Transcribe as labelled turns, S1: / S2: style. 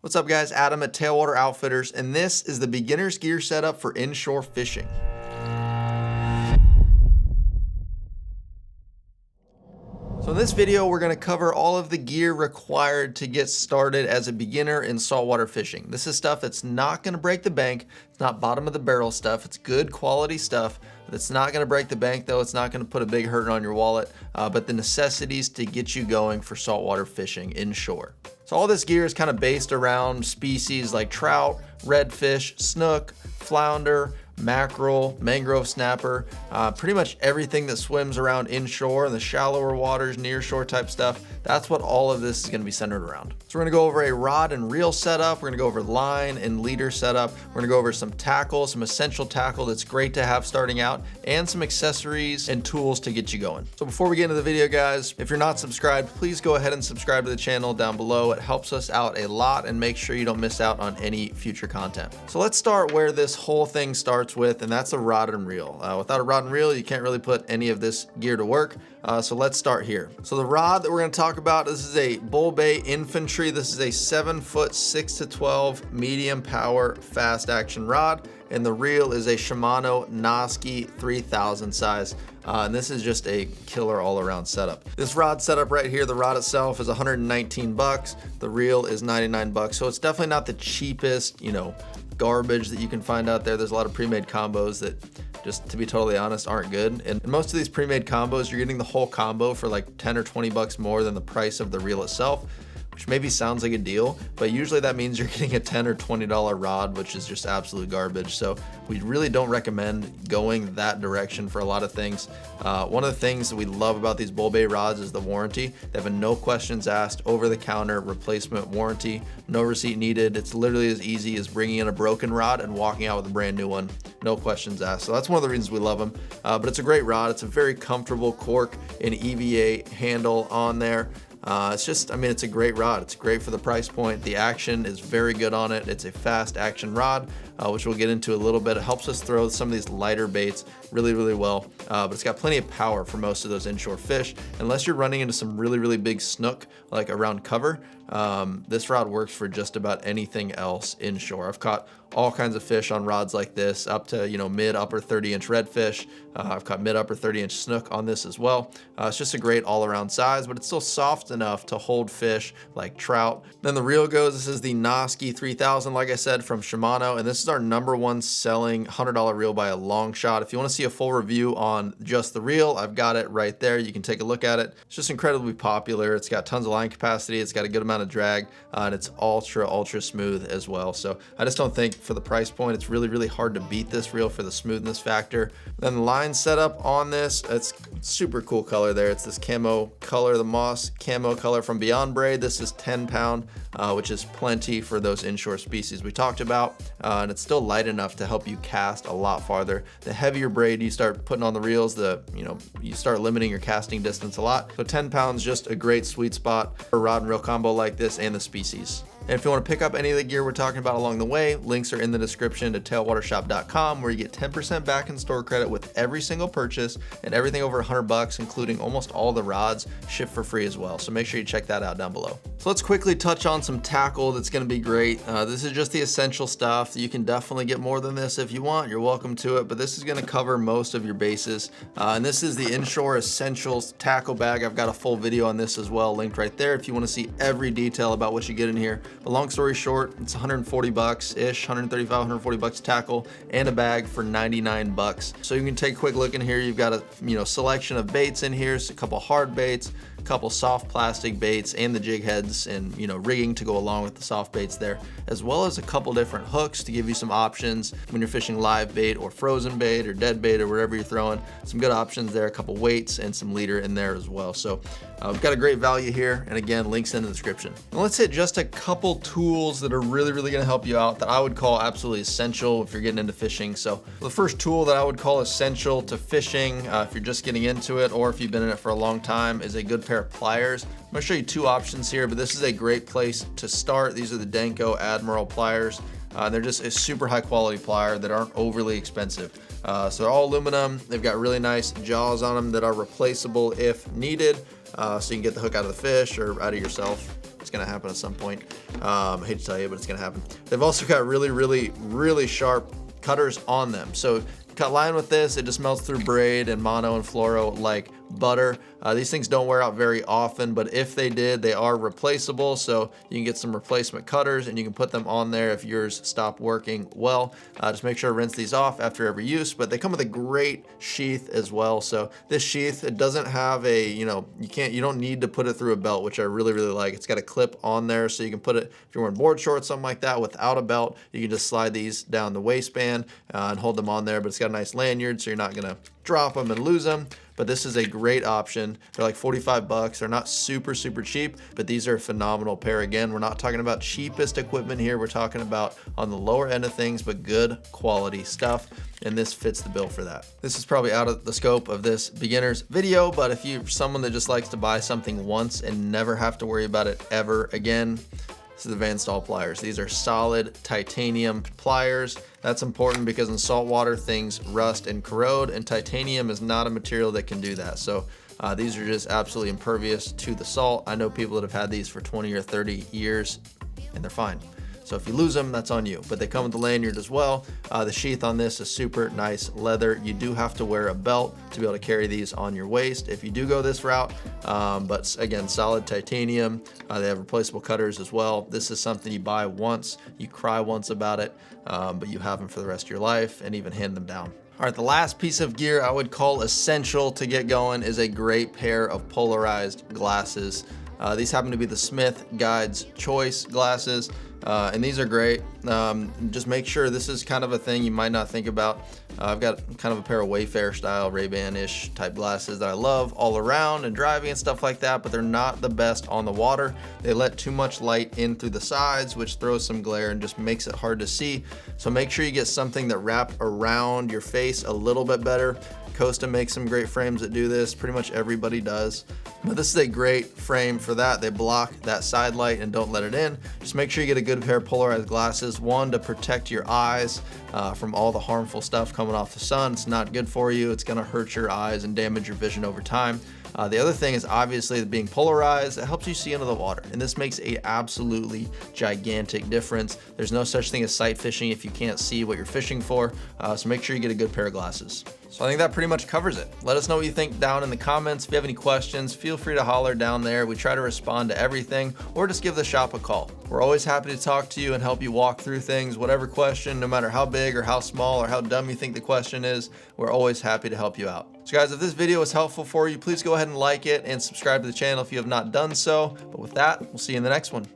S1: What's up guys, Adam at Tailwater Outfitters, and this is the beginner's gear setup for inshore fishing. So in this video, we're going to cover all of the gear required to get started as a beginner in saltwater fishing. This is stuff that's not going to break the bank. It's not bottom of the barrel stuff. It's good quality stuff. That's not going to break the bank though. It's not going to put a big hurt on your wallet, but the necessities to get you going for saltwater fishing inshore. So all this gear is kind of based around species like trout, redfish, snook, flounder, mackerel, mangrove snapper, pretty much everything that swims around inshore and the shallower waters, near shore type stuff. That's what all of this is going to be centered around. So we're going to go over a rod and reel setup. We're going to go over line and leader setup. We're going to go over some tackle, some essential tackle that's great to have starting out, and some accessories and tools to get you going. So before we get into the video, guys, if you're not subscribed, please go ahead and subscribe to the channel down below. It helps us out a lot and make sure you don't miss out on any future content. So let's start where this whole thing starts with, and that's a rod and reel. Without a rod and reel, you can't really put any of this gear to work. So let's start here. So the rod that we're going to talk about, this is a Bull Bay Infantry. This is a 7-foot 6 to 12 medium power fast action rod, and the reel is a Shimano Noski 3000 size. And this is just a killer all around setup. This rod setup right here, the rod itself is 119 bucks. The reel is 99 bucks. So it's definitely not the cheapest, garbage that you can find out there. There's a lot of pre-made combos that, just to be totally honest, aren't good. And most of these pre-made combos, you're getting the whole combo for like 10 or 20 bucks more than the price of the reel itself, which maybe sounds like a deal, but usually that means you're getting a $10 or $20 rod, which is just absolute garbage. So we really don't recommend going that direction for a lot of things. One of the things that we love about these Bull Bay rods is the warranty. They have a no questions asked, over-the-counter replacement warranty, no receipt needed. It's literally as easy as bringing in a broken rod and walking out with a brand new one, no questions asked. So that's one of the reasons we love them, but it's a great rod. It's a very comfortable cork and EVA handle on there. It's a great rod. It's great for the price point. The action is very good on it. It's a fast action rod, which we'll get into a little bit. It helps us throw some of these lighter baits really, really well, but it's got plenty of power for most of those inshore fish. Unless you're running into some really, really big snook, like around cover, this rod works for just about anything else inshore. I've caught all kinds of fish on rods like this, up to mid upper 30-inch redfish. I've caught mid upper 30-inch snook on this as well. It's just a great all-around size, but it's still soft enough to hold fish like trout. Then the reel goes. This is the Noski 3000, like I said, from Shimano, and this is our #1 selling $100 reel by a long shot. If you want to see a full review on just the reel, I've got it right there. You can take a look at it. It's just incredibly popular. It's got tons of line capacity. It's got a good amount of drag, and it's ultra smooth as well. So I just don't think for the price point, it's really, really hard to beat this reel for the smoothness factor. Then the line setup on this, it's super cool color there. It's this camo color, the moss camo color from Beyond Braid. This is 10 pound, which is plenty for those inshore species we talked about. And it's still light enough to help you cast a lot farther. The heavier braid you start putting on the reels, you start limiting your casting distance a lot. So 10 pounds, just a great sweet spot for a rod and reel combo like this and the species. And if you want to pick up any of the gear we're talking about along the way, links are in the description to tailwatershop.com, where you get 10% back in store credit with every single purchase, and everything over 100 bucks, including almost all the rods, shipped for free as well. So make sure you check that out down below. So let's quickly touch on some tackle that's going to be great. This is just the essential stuff. You can definitely get more than this if you want. You're welcome to it, but this is going to cover most of your bases. And this is the Inshore Essentials tackle bag. I've got a full video on this as well, linked right there if you want to see every detail about what you get in here. But long story short, it's 140 bucks-ish, 135, 140 bucks tackle, and a bag for 99 bucks. So you can take a quick look in here. You've got a selection of baits in here, so a couple hard baits, a couple soft plastic baits, and the jig heads and rigging to go along with the soft baits there, as well as a couple different hooks to give you some options when you're fishing live bait or frozen bait or dead bait or whatever you're throwing. Some good options there, a couple weights and some leader in there as well. So we've got a great value here, and again, links in the description. Now let's hit just a couple tools that are really, really going to help you out that I would call absolutely essential if you're getting into fishing. So the first tool that I would call essential to fishing, if you're just getting into it or if you've been in it for a long time, is a good pair of pliers. I'm going to show you two options here, but this is a great place to start. These are the Denko Admiral pliers. They're just a super high quality plier that aren't overly expensive. So they're all aluminum. They've got really nice jaws on them that are replaceable if needed. So you can get the hook out of the fish or out of yourself. It's gonna happen at some point. I hate to tell you, but it's gonna happen. They've also got really sharp cutters on them. So cut line with this, it just melts through braid and mono and fluoro like butter. These things don't wear out very often, but if they did, they are replaceable. So you can get some replacement cutters and you can put them on there if yours stopped working well. Just make sure to rinse these off after every use, but they come with a great sheath as well. So this sheath, it doesn't have a, you don't need to put it through a belt, which I really like. It's got a clip on there so you can put it, if you're wearing board shorts, something like that, without a belt, you can just slide these down the waistband and hold them on there, but it's got a nice lanyard so you're not gonna drop them and lose them. But this is a great option. They're like 45 bucks. They're not super cheap, but these are a phenomenal pair. Again, we're not talking about cheapest equipment here. We're talking about on the lower end of things, but good quality stuff. And this fits the bill for that. This is probably out of the scope of this beginner's video, but if you're someone that just likes to buy something once and never have to worry about it ever again, this is the Van Staal pliers. These are solid titanium pliers. That's important because in saltwater things rust and corrode, and titanium is not a material that can do that. So these are just absolutely impervious to the salt. I know people that have had these for 20 or 30 years and they're fine. So if you lose them, that's on you. But they come with the lanyard as well. The sheath on this is super nice leather. You do have to wear a belt to be able to carry these on your waist if you do go this route. But again, solid titanium. They have replaceable cutters as well. This is something you buy once, you cry once about it, but you have them for the rest of your life and even hand them down. All right, the last piece of gear I would call essential to get going is a great pair of polarized glasses. These happen to be the Smith Guide's Choice glasses, and these are great. Just make sure this is kind of a thing you might not think about. I've got kind of a pair of Wayfair style Ray-Ban-ish type glasses that I love all around and driving and stuff like that, but they're not the best on the water. They let too much light in through the sides, which throws some glare and just makes it hard to see. So make sure you get something that wraps around your face a little bit better. Costa makes some great frames that do this. Pretty much everybody does. But this is a great frame for that. They block that side light and don't let it in. Just make sure you get a good pair of polarized glasses. One, to protect your eyes from all the harmful stuff coming off the sun. It's not good for you. It's gonna hurt your eyes and damage your vision over time. The other thing is obviously being polarized, it helps you see under the water. And this makes a absolutely gigantic difference. There's no such thing as sight fishing if you can't see what you're fishing for. So make sure you get a good pair of glasses. So I think that pretty much covers it. Let us know what you think down in the comments. If you have any questions, feel free to holler down there. We try to respond to everything, or just give the shop a call. We're always happy to talk to you and help you walk through things. Whatever question, no matter how big or how small or how dumb you think the question is, we're always happy to help you out. So guys, if this video was helpful for you, please go ahead and like it and subscribe to the channel if you have not done so. But with that, we'll see you in the next one.